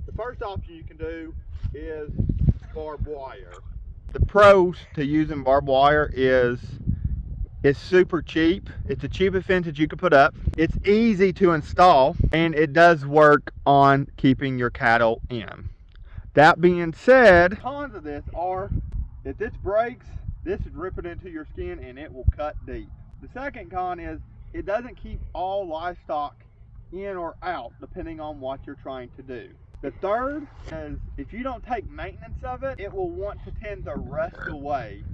The first option you can do is barbed wire. The pros to using barbed wire is it's super cheap. It's the cheapest fence that you can put up. It's easy to install, and it does work on keeping your cattle in. That being said, cons of this are if this breaks, this is ripping into your skin and it will cut deep. The second con is it doesn't keep all livestock in or out depending on what you're trying to do. The third is if you don't take maintenance of it, it will want to tend to rust away,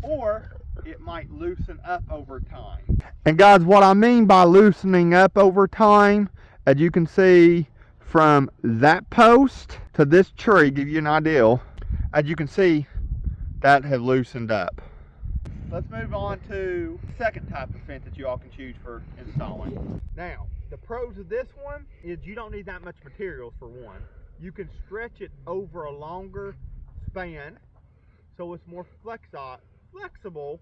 or it might loosen up over time. And guys, what I mean by loosening up over time, as you can see from that post to this tree, give you an idea, as you can see, that have loosened up. Let's move on to the second type of fence that you all can choose for installing. Now, the pros of this one is you don't need that much materials for one. You can stretch it over a longer span, so it's more flexible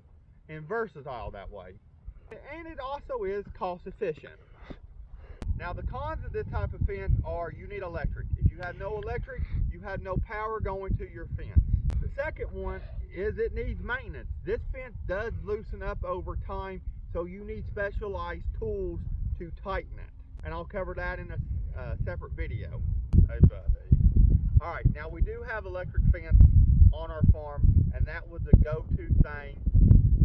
and versatile that way. And it also is cost efficient. Now the cons of this type of fence are you need electric. If you have no electric, you have no power going to your fence. The second one is it needs maintenance. This fence does loosen up over time, so you need specialized tools to tighten it. And I'll cover that in a separate video. Alright, now we do have electric fence on our farm, and that was the go-to thing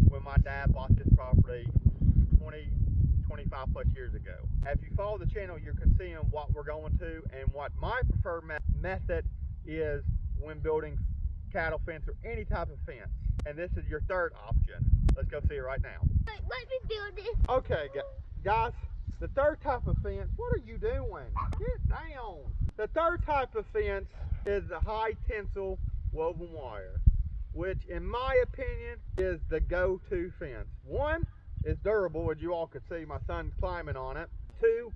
when my dad bought this property 25 plus years ago. If you follow the channel, you can see what we're going to and what my preferred method is when building cattle fence or any type of fence. And this is your third option. Let's go see it right now. Let me build it. Okay, guys, the third type of fence, what are you doing? Get down. The third type of fence is the high tensile woven wire, which in my opinion is the go-to fence. One, it's durable, as you all could see my son's climbing on it. Two,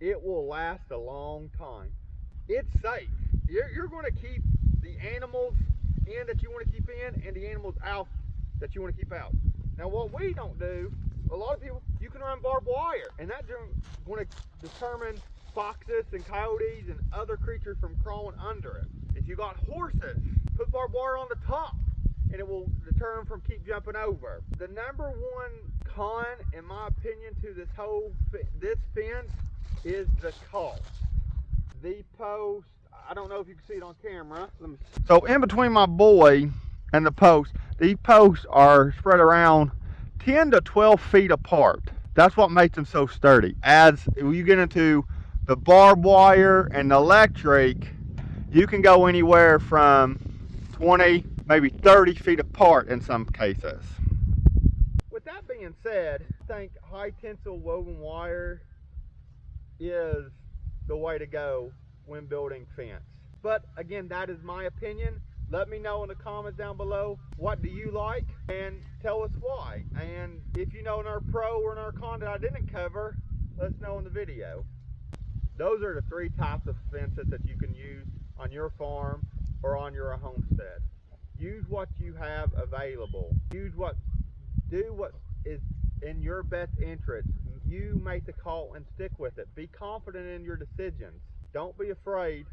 it will last a long time. It's safe. You're going to keep the animals in that you want to keep in and the animals out that you want to keep out. Now what we don't do, a lot of people, you can run barbed wire, and that's going to determine foxes and coyotes and other creatures from crawling under it. If you got horses, put barbed wire on the top and it will deter them from keep jumping over. The number one con, in my opinion, to this fence is the cost. The post, I don't know if you can see it on camera. So in between my boy and the post, these posts are spread around 10 to 12 feet apart. That's what makes them so sturdy. As you get into the barbed wire and the electric, you can go anywhere from 20, maybe 30 feet apart in some cases. With that being said, I think high tensile woven wire is the way to go when building fence. But again, that is my opinion. Let me know in the comments down below, what do you like, and tell us why. And if you know in our pro or in our con that I didn't cover, let us know in the video. Those are the three types of fences that you can use on your farm or on your homestead. Use what you have available. Do what is in your best interest. You make the call and stick with it. Be confident in your decisions. Don't be afraid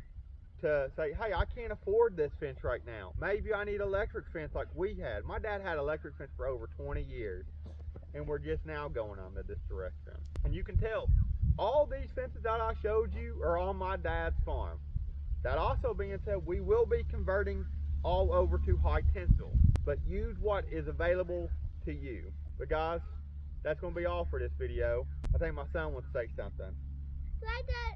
to say, hey, I can't afford this fence right now. Maybe I need electric fence like we had. My dad had electric fence for over 20 years, and we're just now going on this direction. And you can tell, all these fences that I showed you are on my dad's farm. That also being said, we will be converting all over to high tensile, but use what is available to you. But guys, that's going to be all for this video. I think my son wants to say something. Like that.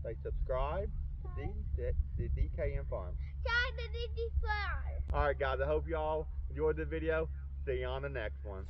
Say subscribe to DKM Farm. Time to be farm. Alright guys, I hope y'all enjoyed the video. See you on the next one.